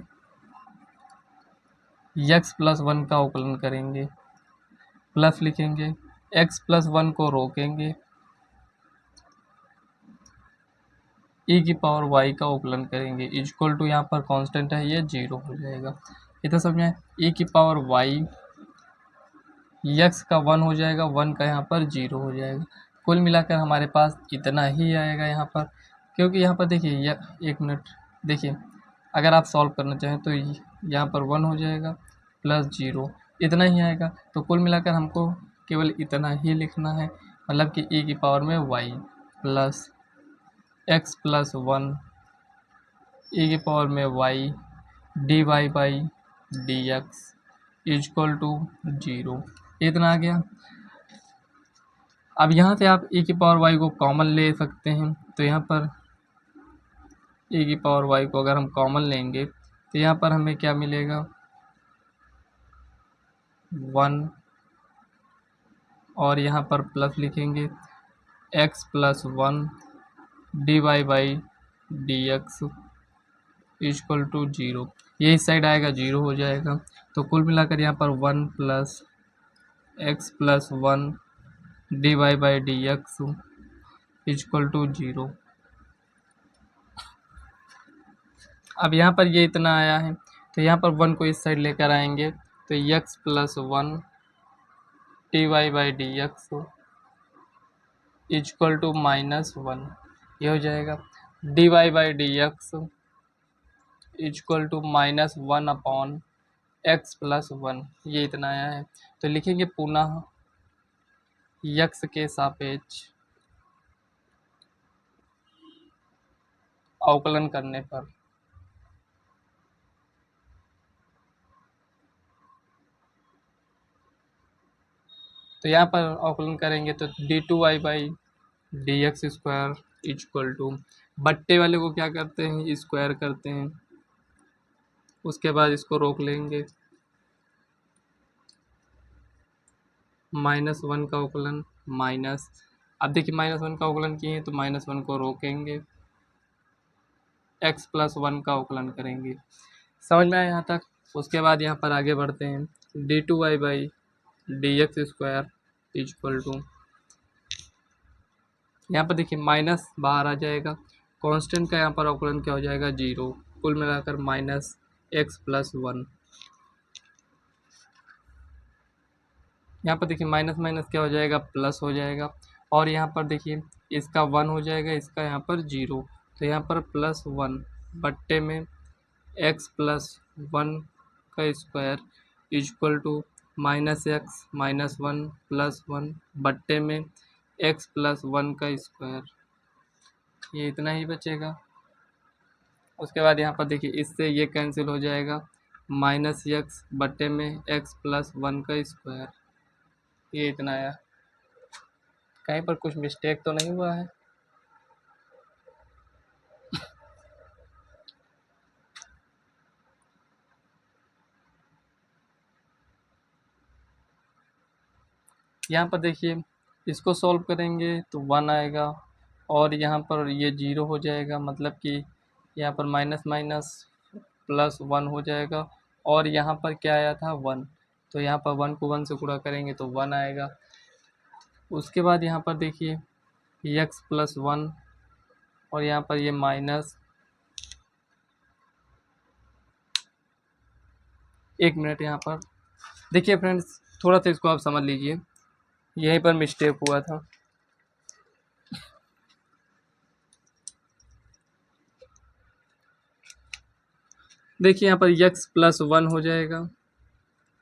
x प्लस 1 का अवकलन करेंगे, प्लस लिखेंगे x प्लस 1 को रोकेंगे, e की पावर y का अवकलन करेंगे, इक्वल टू यहाँ पर कांस्टेंट है ये 0 हो जाएगा। इतना समझे, e की पावर y x का 1 हो जाएगा, 1 का यहाँ पर 0 हो जाएगा। कुल मिलाकर हमारे पास इतना ही आएगा यहाँ पर, क्योंकि यहाँ पर देखिए एक मिनट देखिए, अगर आप सॉल्व करना चाहें तो यहाँ पर 1 हो जाएगा प्लस 0, इतना ही आएगा। तो कुल मिलाकर हमको केवल इतना ही लिखना है, मतलब कि e की पावर में y plus x plus 1 e की पावर में y dy/dx इक्वल टू 0, इतना आ गया। अब यहाँ से आप e की पावर y को कॉमन ले सकते हैं। तो यहाँ पर e की पावर y को अगर हम कॉमन लेंगे तो यहाँ पर हमें क्या मिलेगा, 1 और यहाँ पर प्लस लिखेंगे x plus 1 dy/dx equal to 0। ये इस साइड आएगा 0 हो जाएगा। तो कुल मिलाकर यहाँ पर 1 plus x plus 1 dy/dx equal to 0। अब यहाँ पर ये इतना आया है तो यहाँ पर 1 को इस साइड लेकर आएंगे तो x plus 1 dy/dx equal to -1, ये हो जाएगा। D y by d x equal to -1/x+1, ये इतना आया है। तो लिखेंगे पुनः यक्स के सापेक्ष अवकलन करने पर, तो यहाँ पर अवकलन करेंगे तो d2y by d x square equal to, बट्टे वाले को क्या करते हैं, स्क्वायर करते हैं, उसके बाद इसको रोक लेंगे, -1 का अवकलन माइनस, अब देखिए -1 का अवकलन किए हैं तो -1 को रोकेंगे, x+1 का अवकलन करेंगे। समझ में आया यहाँ तक। उसके बाद यहाँ पर आगे बढ़ते हैं, d2y by d x square equal to, यहाँ पर देखिए माइनस बाहर आ जाएगा, कांस्टेंट का यहाँ पर अवकलन क्या हो जाएगा, 0, कुल मिलाकर -x+1। यहाँ पर देखिए माइनस माइनस क्या हो जाएगा, प्लस हो जाएगा, और यहाँ पर देखिए इसका 1 हो जाएगा, इसका यहाँ पर 0, तो यहाँ पर +1 बट्टे में x+1 का स्क्वायर इक्वल टू -x-1+1 बट्टे में x+1 का स्क्वायर, ये इतना ही बचेगा। उसके बाद यहाँ पर देखिए इससे ये कैंसिल हो जाएगा, -x बट्टे में x+1 का स्क्वायर, ये इतना आया। कहीं पर कुछ मिस्टेक तो नहीं हुआ है। यहाँ पर देखिए इसको सॉल्व करेंगे तो 1 आएगा, और यहाँ पर ये 0 हो जाएगा, मतलब कि यहाँ पर माइनस माइनस +1 हो जाएगा, और यहाँ पर क्या आया था, 1, तो यहाँ पर 1 को 1 से गुणा करेंगे तो 1 आएगा। उसके बाद यहाँ पर देखिए x+1, और यहाँ पर ये माइनस, 1 मिनट यहाँ पर देखिए फ्रेंड्स, थोड़ा सा इसको आप समझ लीजिए, यहीं पर मिस्टेक हुआ था। देखिए यहाँ पर x+1 हो जाएगा,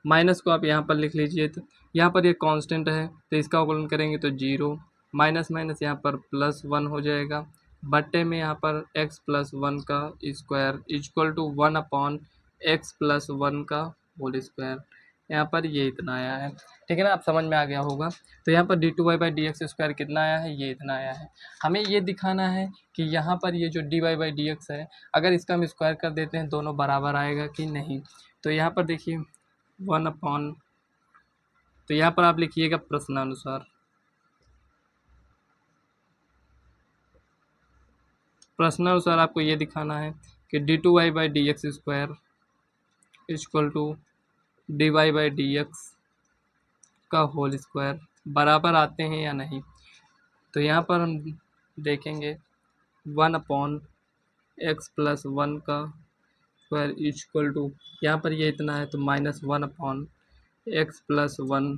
माइनस को आप यहाँ पर लिख लीजिए, तो यहाँ पर ये कांस्टेंट है तो इसका अवकलन करेंगे तो 0, माइनस माइनस यहाँ पर +1 हो जाएगा, बट्टे में यहाँ पर x+1 का स्क्वायर इक्वल टू 1/x+1 का होल स्क्वायर, यहाँ पर ये इतना आया है। ठीक है ना, आप समझ में आ गया होगा। तो यहाँ पर d2y by d x square कितना आया है, ये इतना आया है। हमें ये दिखाना है कि यहाँ पर ये जो dy बाई डी एक्स है, अगर इसका हम स्क्वायर कर देते हैं दोनों बराबर आएगा कि नहीं। तो यहाँ पर देखिए 1/, तो यहाँ पर आप लिखिएगा प्रश्नानुसार, प्रश्नानुसार आपको ये दिखाना है कि d2y by d x square equal to dy by d x का होल स्क्वायर बराबर आते हैं या नहीं। तो यहाँ पर हम देखेंगे 1/x+1 का स्क्वायर इक्वल टू, यहाँ पर ये इतना है तो -1/x+1,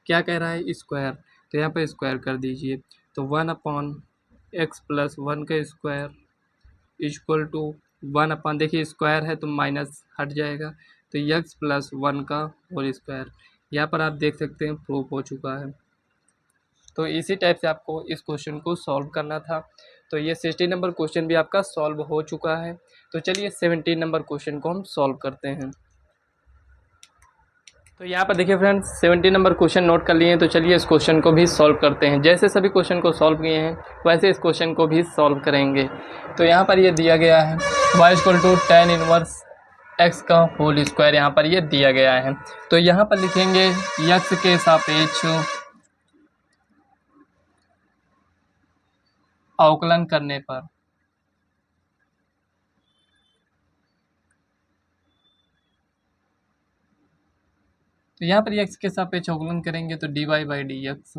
क्या कह रहा है, स्क्वायर, तो यहाँ पर स्क्वायर कर दीजिए, तो 1/x+1 का स्क्वायर इक्वल टू 1/, देखिए स्क्वायर है तो माइनस हट जाएगा, तो x+1 का होल स्क्वायर, यहाँ पर आप देख सकते हैं प्रूफ हो चुका है। तो इसी टाइप से आपको इस क्वेश्चन को सॉल्व करना था। तो ये 60 नंबर क्वेश्चन भी आपका सॉल्व हो चुका है। तो चलिए 17 नंबर क्वेश्चन को हम सॉल्व करते हैं। तो यहाँ पर देखिए फ्रेंड्स 17 नंबर क्वेश्चन नोट कर लिए हैं, तो चलिए इस क्वेश्चन को भी सॉल्व करते हैं। जैसे सभी क्वेश्चन को सॉल्व किए हैं वैसे इस क्वेश्चन को भी सॉल्व करेंगे। तो यहाँ पर ये दिया गया है y = tan इनवर्स x का होल स्क्वायर, यहाँ पर ये दिया गया है। तो यहाँ पर लिखेंगे x के सापेक्ष अवकलन करने पर, तो यहाँ पर x के सापेक्ष अवकलन करेंगे तो dy बाई डी एक्स,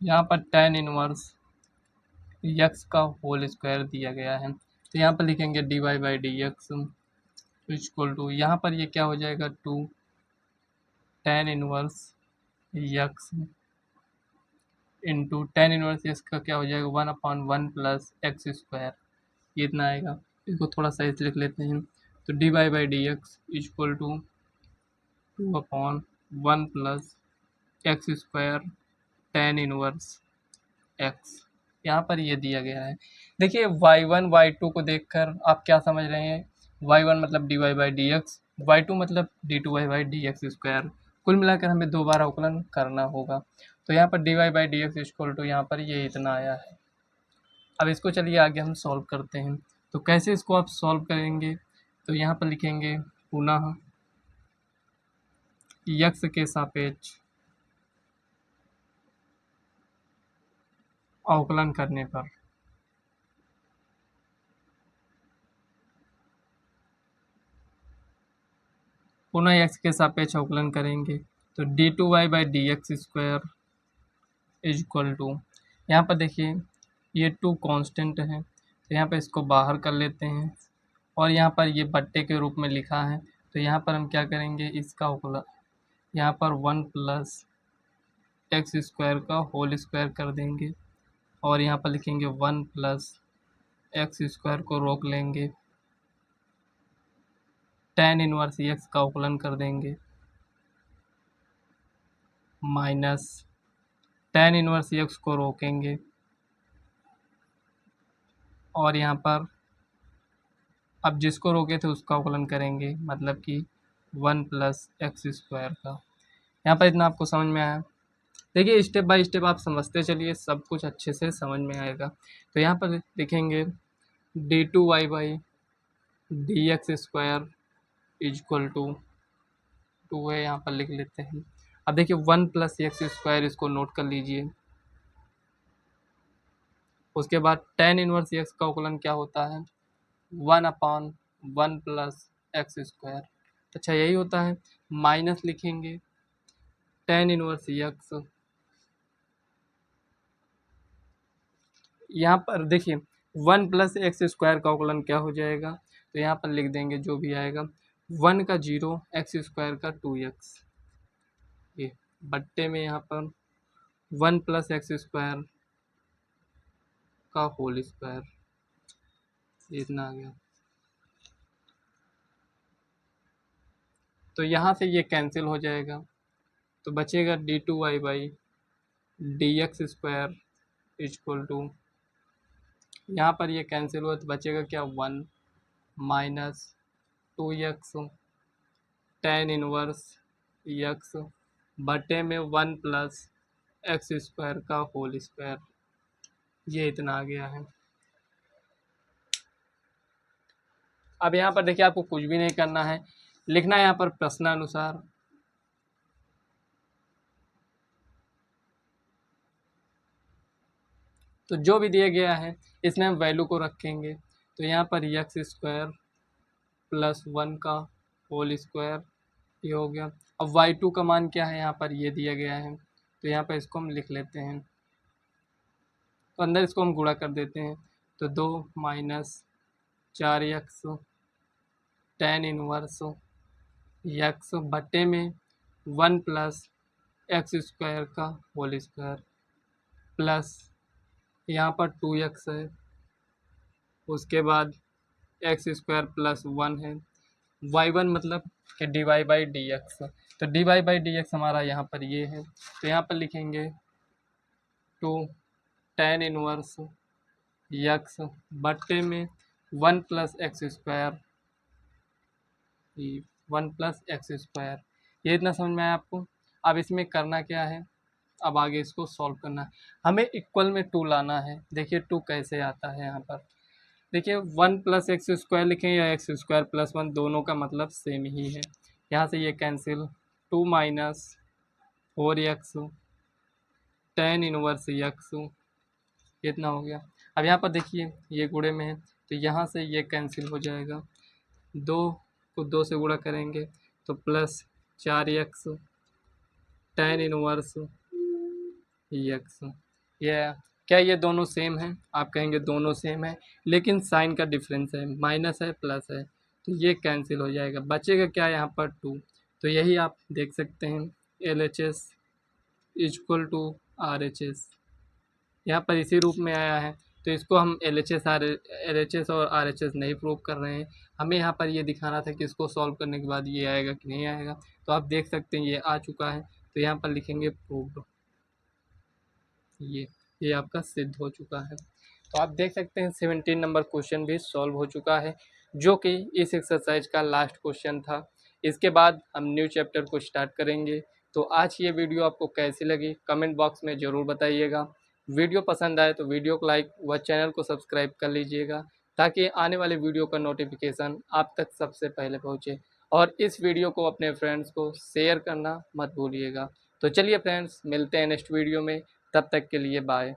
यहाँ पर tan इनवर्स x का होल स्क्वायर दिया गया है। तो यहाँ पर लिखेंगे dy by d x equal to, यहाँ पर ये क्या हो जाएगा 2, tan inverse x into tan inverse x का क्या हो जाएगा 1/1 प्लस एक्स स्क्वायर, ये इतना आएगा। इसको थोड़ा सा ऐसे लिख लेते हैं, तो d y by d x equal to 2/1 plus x square tan inverse x. यहाँ पर ये दिया गया है। देखिए y1 y2 को देखकर आप क्या समझ रहे हैं, y1 मतलब d y by d x, y2 मतलब d two y by d x square. कुल मिलाकर हमें दो बार अवकलन करना होगा। तो यहाँ पर d y by d x equal to यहाँ पर ये इतना आया है। अब इसको चलिए आगे हम सॉल्व करते हैं। तो कैसे इसको आप सॉल्व करेंगे, तो यहाँ पर लिखेंगे पुनः यक्स के सापेक्ष अवकलन करने पर पुनः एक्स के सापेक्ष अवकलन करेंगे, तो d two y by d x square is equal to, यहाँ पर देखिए ये टू कांस्टेंट है, तो यहाँ पर इसको बाहर कर लेते हैं और यहाँ पर ये बट्टे के रूप में लिखा है, तो यहाँ पर हम क्या करेंगे, इसका अवकलन यहाँ पर 1 प्लस एक्स स्क्वायर का होल स्क्वायर कर देंगे और यहाँ पर लिखेंगे 1 प्लस एक्स स्क्वायर को रोक लेंगे, tan इनवर्स एक्स का अवकलन कर देंगे माइनस tan इनवर्स एक्स को रोकेंगे और यहाँ पर अब जिसको रोके थे उसका अवकलन करेंगे, मतलब कि 1 प्लस एक्स स्क्वायर का। यहाँ पर इतना आपको समझ में आया। देखिए स्टेप बाय स्टेप आप समझते चलिए, सब कुछ अच्छे से समझ में आएगा। तो यहाँ पर लिखेंगे d two y by d x square is equal to है, यहाँ पर लिख लेते हैं। अब देखिए 1 प्लस एक्स स्क्वायर, इसको नोट कर लीजिए। उसके बाद tan इनवर्स एक्स का अवकलन क्या होता है 1/1 प्लस एक्स स्क्वायर, अच्छा यही होता है। माइनस लिखेंगे tan इनवर्स एक्स, यहाँ पर देखिए 1 प्लस एक्स स्क्वायर का अवकलन क्या हो जाएगा, तो यहाँ पर लिख देंगे जो भी आएगा 1 का 0 एक्स स्क्वायर का 2x, ये बट्टे में यहाँ पर 1 प्लस एक्स स्क्वायर का होल स्क्वायर, इतना आ गया। तो यहाँ से ये कैंसिल हो जाएगा, तो बचेगा d two y by d x square equal to, यहाँ पर ये कैंसिल हुआ तो बचेगा क्या 1 minus 2x tan inverse x बटे में 1 प्लस एक्स स्क्वायर का होल स्क्वायर, ये इतना आ गया है। अब यहाँ पर देखिए आपको कुछ भी नहीं करना है, लिखना है यहाँ पर प्रश्नानुसार। तो जो भी दिया गया है इसमें हम वैल्यू को रखेंगे, तो यहाँ पर एक्स स्क्वायर प्लस 1 का होल स्क्वायर, ये हो गया। अब y2 का मान क्या है, यहाँ पर ये दिया गया है, तो यहाँ पर इसको हम लिख लेते हैं, तो अंदर इसको हम गुणा कर देते हैं, तो 2 minus 4x tan inverse x बटे में 1 प्लस एक्स स्क्वायर का होल स्क्वायर प्लस यहाँ पर 2x है, उसके बाद एक्स स्क्वायर प्लस 1 है, y1 मतलब कि d y by d x, तो d y by d x हमारा यहाँ पर ये है, तो यहाँ पर लिखेंगे 2 tan इनवर्स एक्स बटे में 1 plus x square, 1 plus x square, ये इतना समझ में आया आपको। अब इसमें करना क्या है, अब आगे इसको सॉल्व करना है, हमें इक्वल में 2 लाना है। देखिए 2 कैसे आता है, यहाँ पर देखिए 1 प्लस एक्स स्क्वायर लिखें या एक्स स्क्वायर प्लस 1, दोनों का मतलब सेम ही है। यहाँ से ये cancel, 2 minus 4x tan inverse x, इतना हो गया। अब यहाँ पर देखिए ये गुणे में है, तो यहाँ से ये कैंसिल हो जाएगा, 2 को 2 से गुणा करेंगे तो plus 4x tan inverse x। ये क्या ये दोनों सेम हैं, आप कहेंगे दोनों सेम है, लेकिन साइन का डिफरेंस है, माइनस है प्लस है, तो ये कैंसिल हो जाएगा, बचेगा क्या यहाँ पर 2, तो यही आप देख सकते हैं, LHS इक्वल टू RHS, यहाँ पर इसी रूप में आया है। तो इसको हम LHS और RHS नहीं प्रूव कर रहे हैं, हमें यहाँ पर ये दिखाना था कि इसको सॉल्व करने के बाद ये आएगा कि नहीं आएगा। तो आप देख सकते हैं ये आ चुका है, तो यहाँ पर लिखेंगे प्रूव्ड, ये आपका सिद्ध हो चुका है। तो आप देख सकते हैं 17 नंबर क्वेश्चन भी सॉल्व हो चुका है, जो कि इस एक्सरसाइज का लास्ट क्वेश्चन था। इसके बाद हम न्यू चैप्टर को स्टार्ट करेंगे। तो आज ये वीडियो आपको कैसी लगी कमेंट बॉक्स में ज़रूर बताइएगा। वीडियो पसंद आए तो वीडियो को लाइक व चैनल को सब्सक्राइब कर लीजिएगा, ताकि आने वाले वीडियो का नोटिफिकेशन आप तक सबसे पहले पहुँचे। और इस वीडियो को अपने फ्रेंड्स को शेयर करना मत भूलिएगा। तो चलिए फ्रेंड्स, मिलते हैं नेक्स्ट वीडियो में, तब तक के लिए बाय।